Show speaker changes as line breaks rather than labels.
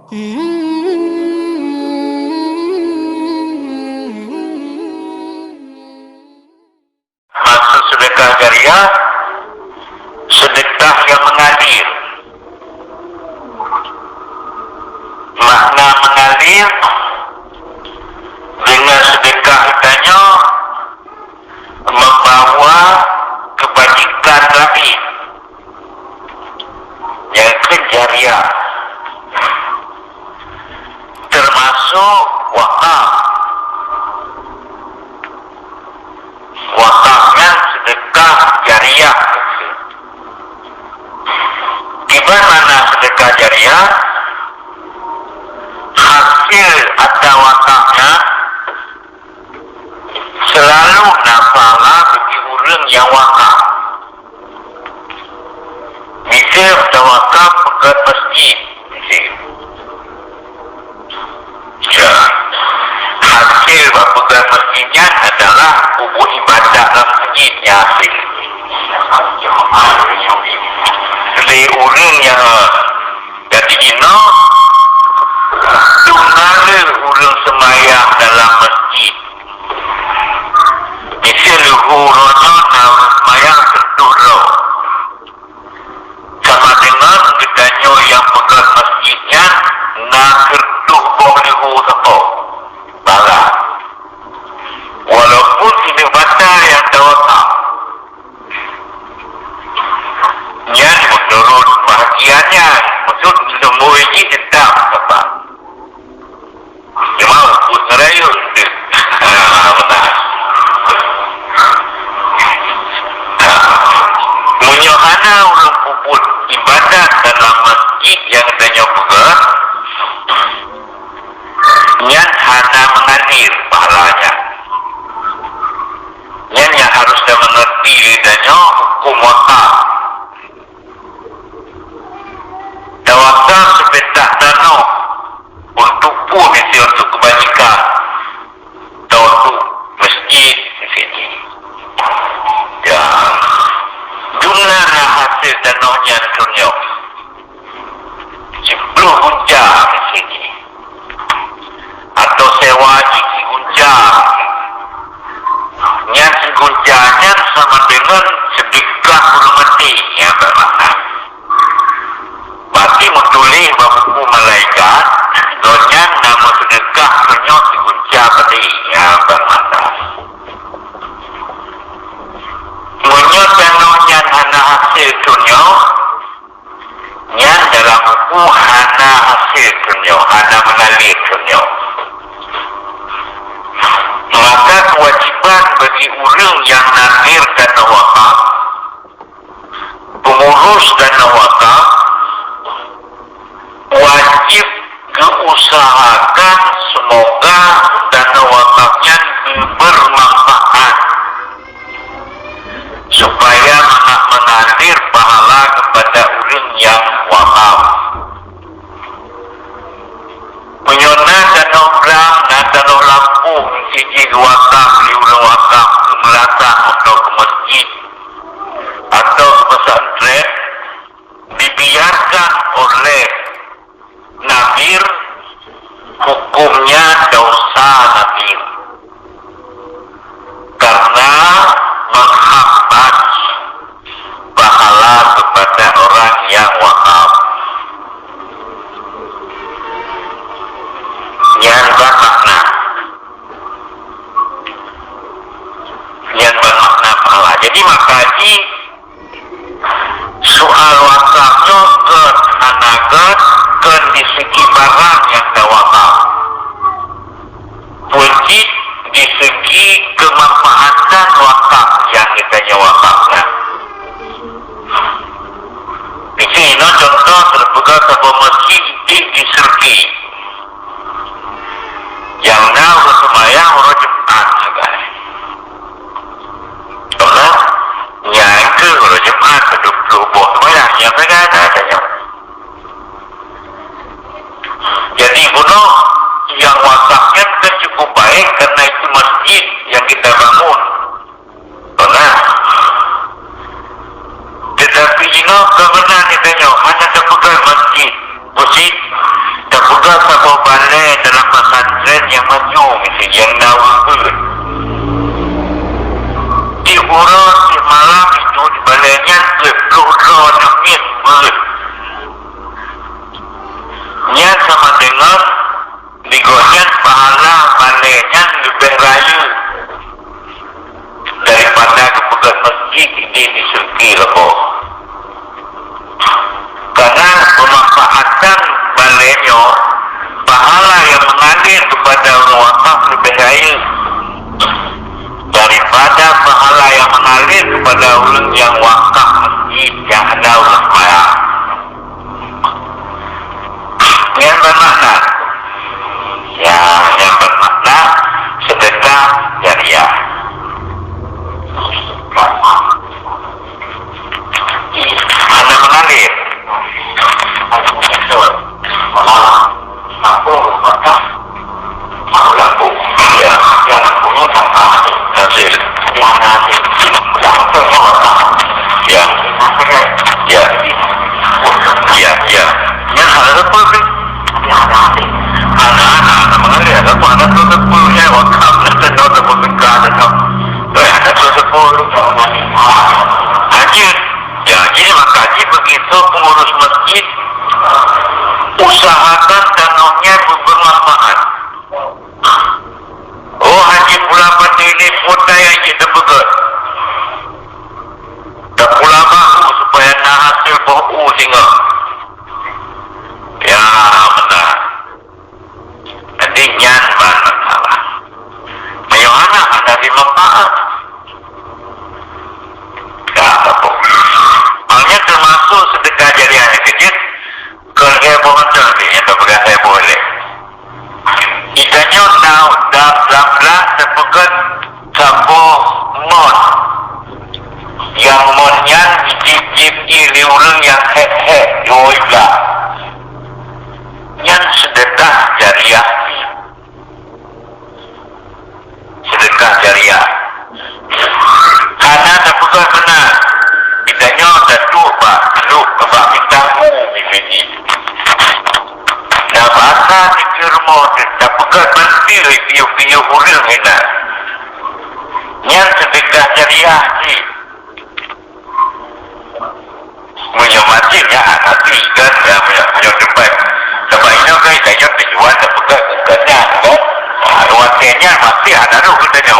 Maksud sedekah jariah, sedekah yang mengalir. Makna mengalir dengan sedekah itanya membawa kebajikan lain yang jariah, termasuk wakaf. Wakafnya sedekah jariah. Gimana sedekah jariah? Hasil atau wakafnya selalu nafalah bagi orang yang wakaf. Bisa bertawakaf pekat masjid. Ya. Hasil pekat masjidnya adalah hubung ibadah dalam masjidnya hasil. Jadi orang yang jadi ino tunggal orang semayang dalam masjid. Bisa luhuronya orang semayang sentuh roh. Sama dengan gedanya yang pegang masjidnya nak kertuh boleh huruf balas. Walaupun ini batal yang tawakal, yang menurut bahagiannya maksud semua ini tetap apa? Dia mau pun ngerayu itu. Menyohana ulung puput ibadat dalam masjid yang adanya pegang, yang hana mengalir pahalanya. Yang harus dia mengerti lidahnya hukum wakaf. Tawakal sepetak dana untuk pun mesti untuk kebajikan atau untuk masjid di sini. Ya, jumlah hasil dananya dunia 10 unjar di sini. Atau sewa isi unjar. Yang segunjanya sama dengan sedekah hormati yang bermakna. Berarti menulis buku malaikat donya nama sedekah donya segunja tadi yang bermakna. Menyot donya hana hasil dunia yang dalam buku hana hasil dunia, hana mengalir dunia. Maka kewajiban bagi orang yang nakir dana wakaf, pengurus dana wakaf, wajib keusahakan semoga dana wakafnya bermanfaat supaya mengalir pahala kepada orang yang wakaf. Menyona dana ulang dan dana lampu siji wakaf, liulang wakaf ke Melaka atau ke masjid atau ke pesantren dibiarkan oleh nabir, hukumnya dosa nabir karena menghambat pahala kepada orang yang wakaf. Yang bermakna pahala. Jadi makaji soal wakafnya ke anagat ke di segi barang yang tawakal, wajib di segi kemanfaatan wakaf yang kita wakafnya. Di sini contoh terbuka sebuah masjid di Sergi yang nak bersemayang orang Jumat guys. Soalnya yang ke orang Jumat ke 20 buah semayang yang mereka ada saja. Jadi bunuh yang wakafnya kan cukup baik karena itu masjid yang kita bangun. Soalnya tetapi jika kebenaran ditanya hanya terpegang masjid, tak yang naudun di urut di malam itu di baliknya berkurang demi ber nya sama dengan digoyang pahala baliknya lebih raya daripada kepegat masjid ini di Surki Lebo. Karena pemanfaatan baliknya pahala yang mengalir kepada orang wakaf lebih raya daripada pahala yang mengalir kepada orang yang wakaf masjid yang ada orang sembahyang. Yang bermakna yang bermakna sedekah jariah. Mana mengalir? Lampu. Ya, yang lampunya sama hasil. Ya. Yang ada apa sih? Anak-anak mengalir. Apa anak tu sepuluhnya wakaf dan ada berfikar dan ada tu sepuluh. Haji. Ya, jadi maka haji begitu pengurus masjid usahakan danaunya bermanfaat. Oh, haji pula pada ini muda yang kita begut. Tak pula bahu supaya nak hasil bahu sehingga. Ya, benar. Jadi nyan mana salah. Ayo anak ada di manfaat. Ya, apa? Maknanya termasuk sedekah jariah yang kecil. Kerheboh macam ni yang tak pegang saya boleh. Ikannya dalam belah terpegat sabuh mon. Yang monnya dijip-jip iri orang yang hek-hek yoi belah. Yang sedekah jariah. Sedekah jariah. Karena terpegat benar. Ikannya datuk pak, duduk kebak bintangmu mimpi. Dah bahasa di rumah dah pegat bantir piu-piu orang ini. Yang sedekah jariah ni. Menyamati ya nanti kan ya punya tempat. Tempat ini kan saya terjual dah pegat kerana kan. Ruangannya masih ada tu katanya.